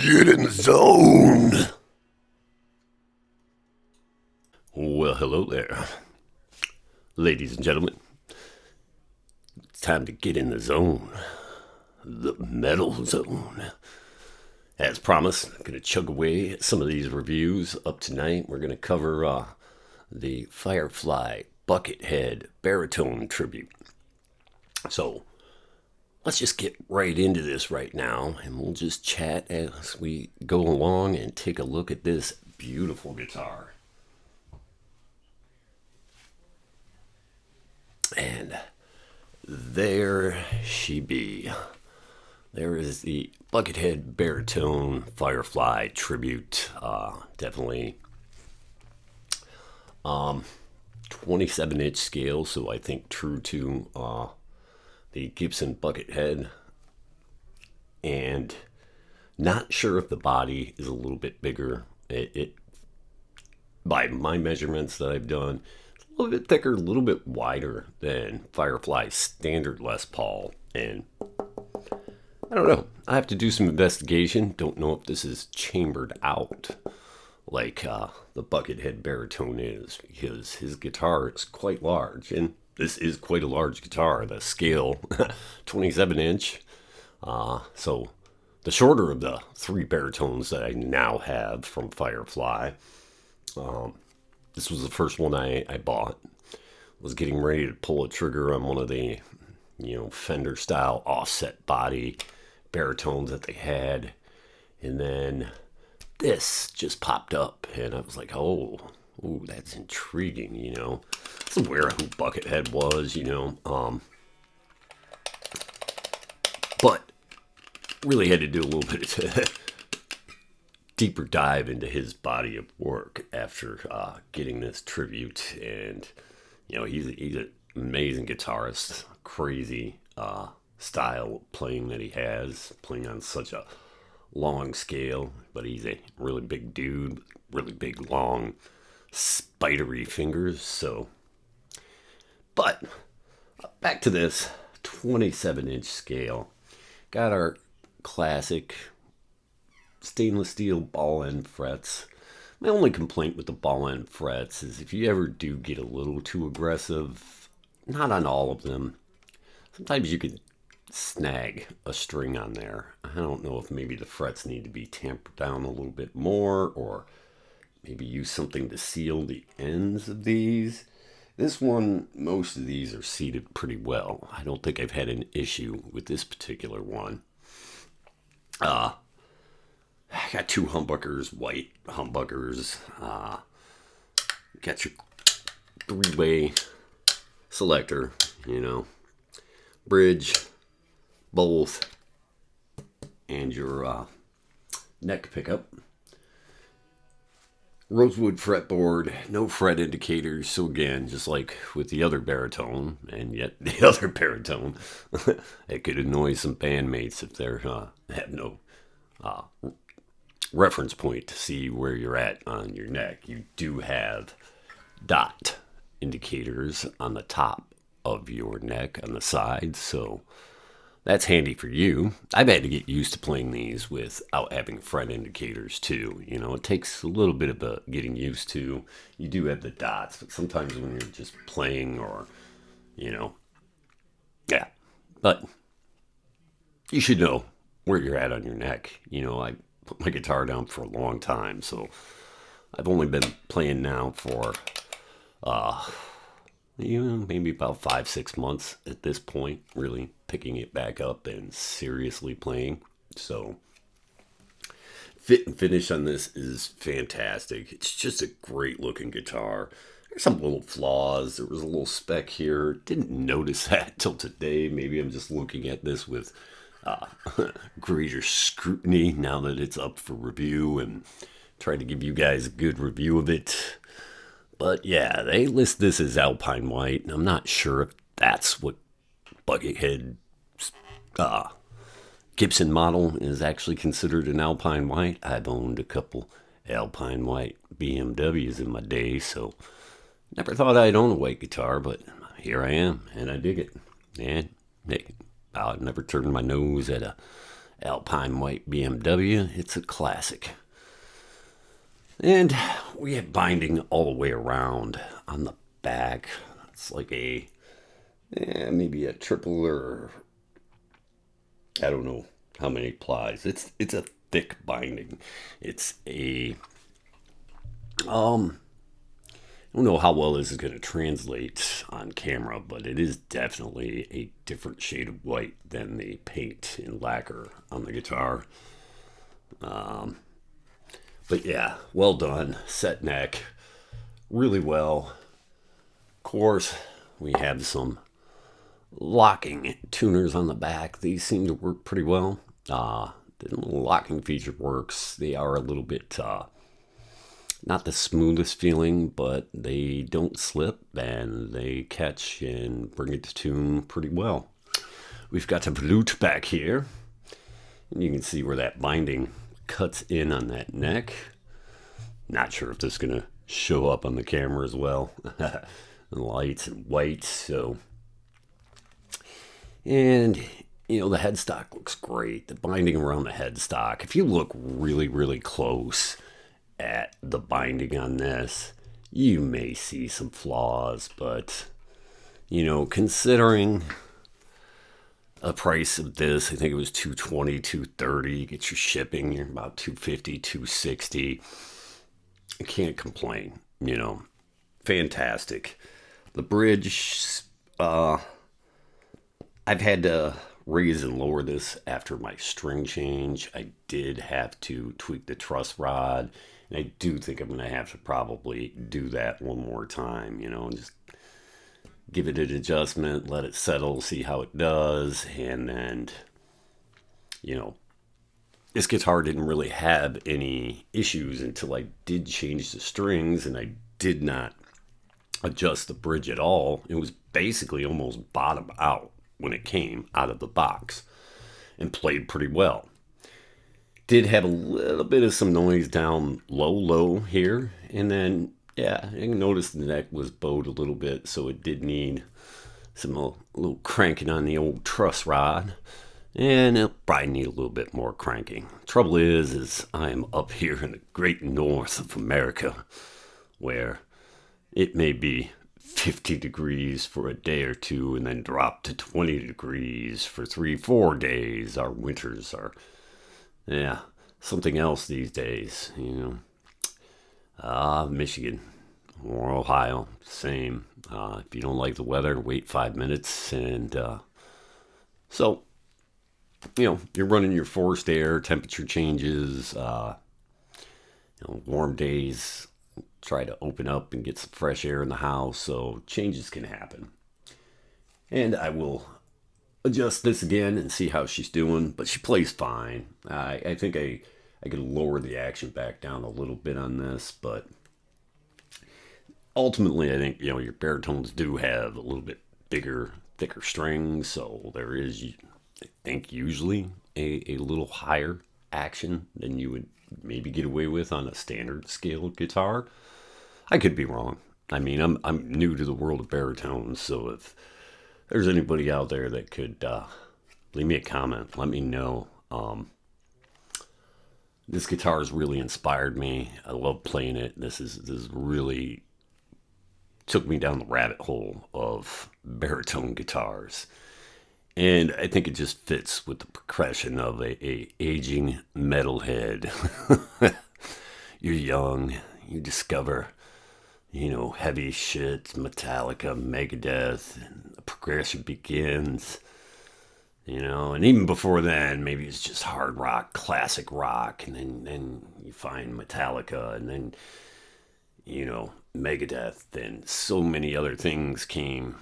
Get in the zone. Well, hello there, ladies and gentlemen. It's time to get in the zone. The metal zone. As promised, I'm going to chug away at some of these reviews up tonight. We're going to cover the FireFly Buckethead Baritone tribute. So, let's just get right into this right now, and we'll just chat as we go along and take a look at this beautiful guitar. And there she be. There is the Buckethead Baritone FireFly tribute. Definitely 27-inch scale, so I think true to the Gibson Buckethead. And not sure if the body is a little bit bigger. It by my measurements that I've done, it's a little bit thicker, a little bit wider than FireFly's standard Les Paul. And I don't know. I have to do some investigation. Don't know if this is chambered out like the Buckethead Baritone is, because his guitar is quite large, and this is quite a large guitar. The scale, 27-inch. So the shorter of the three baritones that I now have from FireFly. This was the first one I bought. Was getting ready to pull a trigger on one of the, Fender style offset body baritones that they had, and then this just popped up, and I was like, oh, that's intriguing. I was aware of who Buckethead was, but really had to do a little bit of deeper dive into his body of work after getting this tribute. And he's an amazing guitarist, crazy style of playing that he has, playing on such a long scale, but he's a really big dude, really big, long, spidery fingers. So, but back to this 27-inch scale. Got our classic stainless steel ball end frets. My only complaint with the ball end frets is if you ever do get a little too aggressive, not on all of them, sometimes you can snag a string on there. I don't know if maybe the frets need to be tampered down a little bit more, or maybe use something to seal the ends of these. This one, most of these are seated pretty well. I don't think I've had an issue with this particular one. I got two humbuckers, white humbuckers. Got your three-way selector, bridge, both, and your neck pickup. Rosewood fretboard, no fret indicators. So again, just like with the other baritone, and yet the other baritone, it could annoy some bandmates if they have no reference point to see where you're at on your neck. You do have dot indicators on the top of your neck on the sides, so that's handy for you. I've had to get used to playing these without having fret indicators too. It takes a little bit of getting used to. You do have the dots, but sometimes when you're just playing or, yeah. But you should know where you're at on your neck. I put my guitar down for a long time, so I've only been playing now for maybe about 5-6 months at this point, really picking it back up and seriously playing. So fit and finish on this is fantastic. It's just a great looking guitar. There's some little flaws. There was a little speck here. Didn't notice that till today. Maybe I'm just looking at this with greater scrutiny now that it's up for review and trying to give you guys a good review of it. But yeah, they list this as Alpine White, and I'm not sure if that's what Buckethead Gibson model is actually considered an Alpine White. I've owned a couple Alpine White BMWs in my day, so never thought I'd own a white guitar, but here I am, and I dig it. And hey, I've never turned my nose at Alpine white BMW. It's a classic. And we have binding all the way around on the back. It's like maybe a triple, or I don't know how many plies. It's a thick binding. It's a I don't know how well this is going to translate on camera, but it is definitely a different shade of white than the paint and lacquer on the guitar. But yeah, well done. Set neck really well. Of course, we have some locking tuners on the back. These seem to work pretty well. The locking feature works. They are a little bit not the smoothest feeling, but they don't slip and they catch and bring it to tune pretty well. We've got the flute back here, and you can see where that binding cuts in on that neck. Not sure if this is going to show up on the camera as well. Lights and white, so. And, the headstock looks great. The binding around the headstock, if you look really, really close at the binding on this, you may see some flaws, but, considering a price of this, I think it was $220, $230, get your shipping, you're about $250, $260. I can't complain, fantastic. The bridge, I've had to raise and lower this after my string change. I did have to tweak the truss rod, and I do think I'm going to have to probably do that one more time, and just give it an adjustment, let it settle, see how it does, and then, this guitar didn't really have any issues until I did change the strings, and I did not adjust the bridge at all. It was basically almost bottom out when it came out of the box, and played pretty well. Did have a little bit of some noise down low here, and then I noticed the neck was bowed a little bit, so it did need some little cranking on the old truss rod, and it'll probably need a little bit more cranking. Trouble is I am up here in the great north of America, where it may be 50 degrees for a day or two and then drop to 20 degrees for 3-4 days. Our winters are, something else these days, Michigan or Ohio, same. If you don't like the weather, wait 5 minutes. And so, you're running your forced air, temperature changes, warm days, try to open up and get some fresh air in the house, so changes can happen. And I will adjust this again and see how she's doing, but she plays fine. I think I could lower the action back down a little bit on this, but ultimately I think, your baritones do have a little bit bigger, thicker strings, so there is, I think, usually a little higher action than you would maybe get away with on a standard scale guitar. I could be wrong. I mean, I'm new to the world of baritones, so if there's anybody out there that could leave me a comment, let me know. This guitar has really inspired me. I love playing it. This really took me down the rabbit hole of baritone guitars. And I think it just fits with the progression of a aging metalhead. You're young, you discover, heavy shit, Metallica, Megadeth, and the progression begins. And even before then, maybe it's just hard rock, classic rock, and then you find Metallica, and then, Megadeth, and so many other things came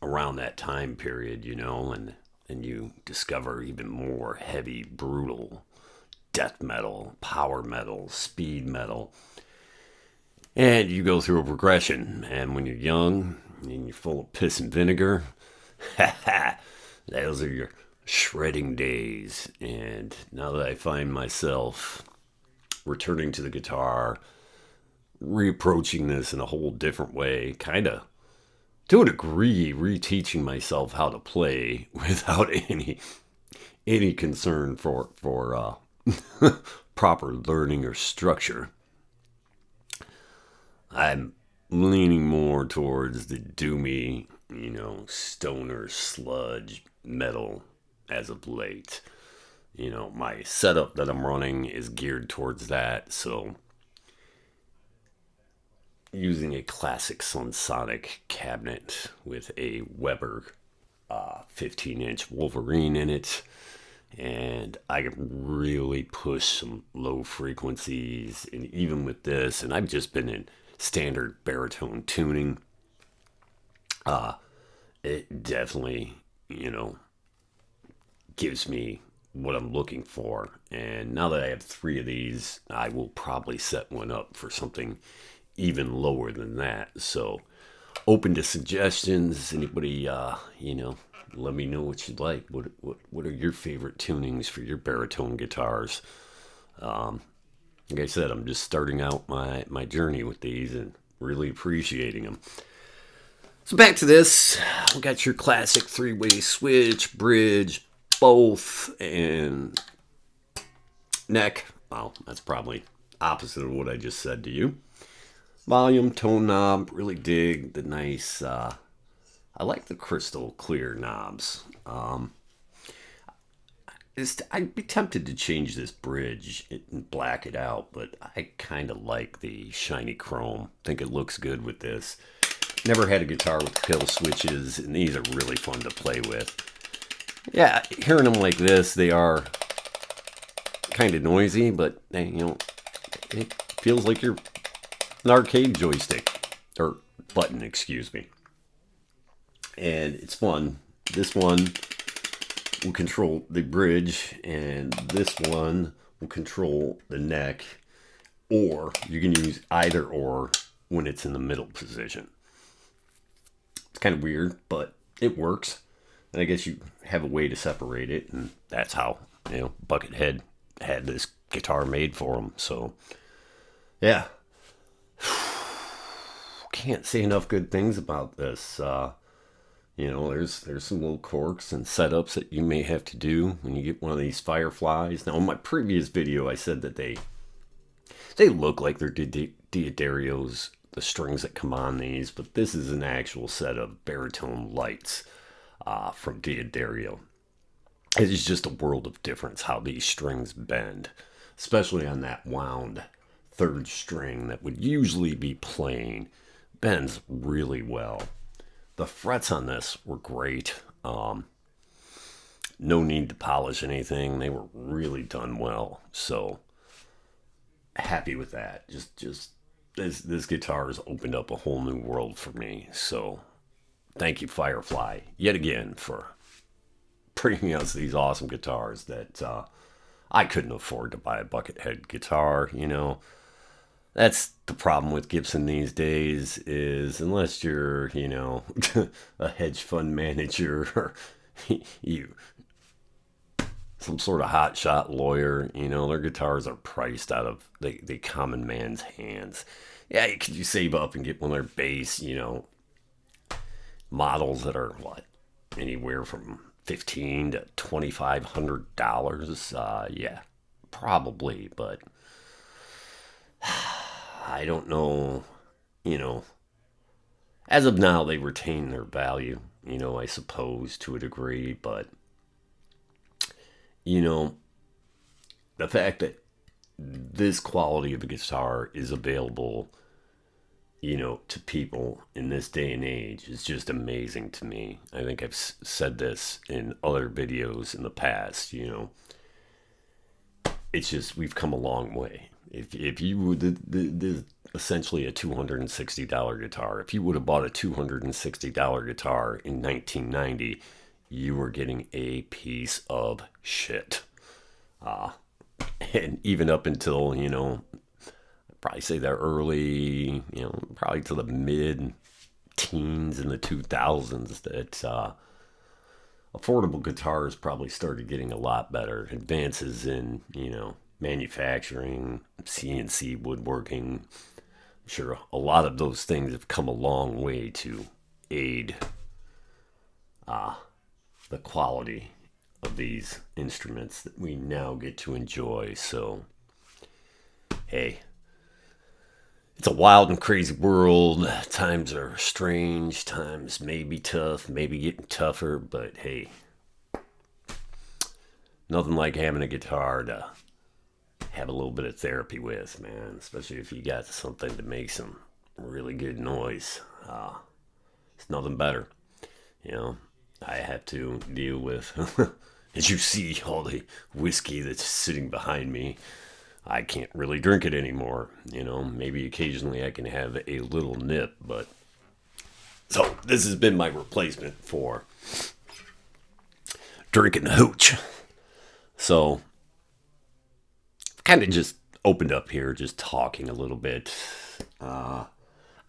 around that time period, and you discover even more heavy, brutal death metal, power metal, speed metal. And you go through a progression, and when you're young and you're full of piss and vinegar, those are your shredding days. And now that I find myself returning to the guitar, reapproaching this in a whole different way, kind of, to a degree, reteaching myself how to play without any any concern for proper learning or structure. I'm leaning more towards the doomy, stoner sludge metal as of late. My setup that I'm running is geared towards that, so using a classic Sonsonic cabinet with a Weber 15-inch Wolverine in it, and I can really push some low frequencies, and even with this, and I've just been in standard baritone tuning, it definitely, gives me what I'm looking for. And now that I have 3 of these, I will probably set one up for something even lower than that. So open to suggestions. Anybody, let me know what you'd like. What are your favorite tunings for your baritone guitars? Like I said, I'm just starting out my journey with these and really appreciating them. So back to this. We got your classic 3-way switch, bridge, both, and neck. Well, that's probably opposite of what I just said to you. Volume, tone knob, really dig the nice, I like the crystal clear knobs. I'd be tempted to change this bridge and black it out, but I kind of like the shiny chrome. Think it looks good with this. Never had a guitar with kill switches, and these are really fun to play with. Yeah, hearing them like this, they are kind of noisy, but it feels like you're an arcade joystick, or button, excuse me. And it's fun. This one will control the bridge, and this one will control the neck, or you can use either or when it's in the middle position. It's kind of weird, but it works. And I guess you have a way to separate it, and that's how, Buckethead had this guitar made for him. So, yeah. Can't say enough good things about this. There's some little quirks and setups that you may have to do when you get one of these FireFlies. Now, in my previous video, I said that they look like they're Diodario's, the strings that come on these, but this is an actual set of baritone lights from Diodario. It is just a world of difference how these strings bend, especially on that wound 3rd string that would usually be plain. Bends really well. The frets on this were great. No need to polish anything. They were really done well. So happy with that. Just this guitar has opened up a whole new world for me. So thank you, FireFly, yet again for bringing us these awesome guitars that I couldn't afford to buy a Buckethead guitar. That's the problem with Gibson these days, is unless you're, a hedge fund manager or you some sort of hotshot lawyer, their guitars are priced out of the common man's hands. Yeah, could you save up and get one of their bass, models that are anywhere from $1,500 to $2,500? Yeah, probably, but I don't know, as of now, they retain their value, I suppose, to a degree, but, the fact that this quality of a guitar is available, to people in this day and age is just amazing to me. I think I've said this in other videos in the past, it's just, we've come a long way. If you would, essentially a $260 guitar. If you would have bought a $260 guitar in 1990, you were getting a piece of shit. And even up until, I'd probably say the early, probably to the mid teens in the 2000s, that affordable guitars probably started getting a lot better. Advances in, manufacturing, CNC woodworking. I'm sure a lot of those things have come a long way to aid the quality of these instruments that we now get to enjoy. So, hey, it's a wild and crazy world. Times are strange. Times may be tough, maybe getting tougher. But hey, nothing like having a guitar to have a little bit of therapy with, man. Especially if you got something to make some really good noise. It's nothing better. You know, I have to deal with, as you see, all the whiskey that's sitting behind me. I can't really drink it anymore. You know, maybe occasionally I can have a little nip, but. So, this has been my replacement for drinking hooch. So, kind of just opened up here, just talking a little bit. I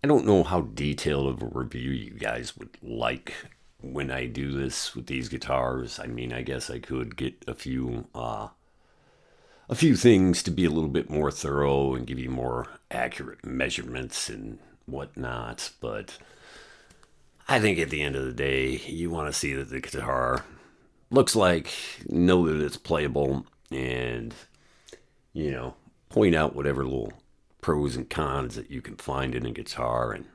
don't know how detailed of a review you guys would like when I do this with these guitars. I mean, I guess I could get a few things to be a little bit more thorough and give you more accurate measurements and whatnot. But I think at the end of the day, you want to see that the guitar looks like, know that it's playable, and, you know, point out whatever little pros and cons that you can find in a guitar and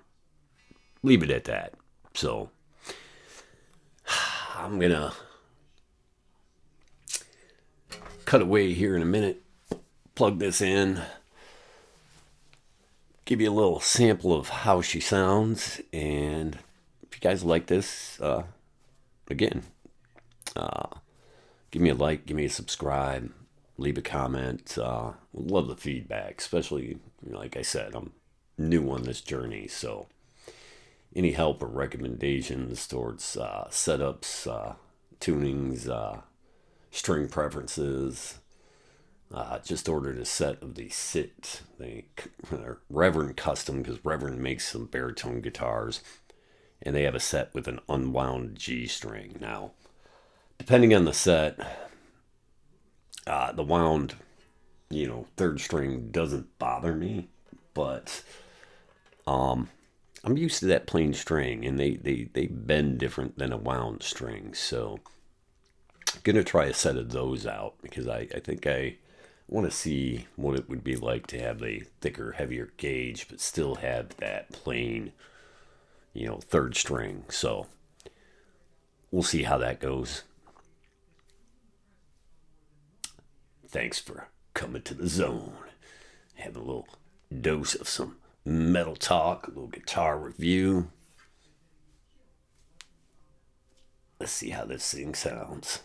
leave it at that. So, I'm going to cut away here in a minute, plug this in, give you a little sample of how she sounds, and if you guys like this, again, give me a like, give me a subscribe, leave a comment. Love the feedback, especially, like I said, I'm new on this journey, so any help or recommendations towards setups, tunings, string preferences. Just ordered a set of the Sit, they're Reverend Custom, because Reverend makes some baritone guitars, and they have a set with an unwound G string. Now, depending on the set, the wound, third string doesn't bother me, but I'm used to that plain string, and they bend different than a wound string, so I'm going to try a set of those out, because I think I want to see what it would be like to have a thicker, heavier gauge, but still have that plain, third string. So we'll see how that goes. Thanks for coming to the zone. Have a little dose of some metal talk, a little guitar review. Let's see how this thing sounds.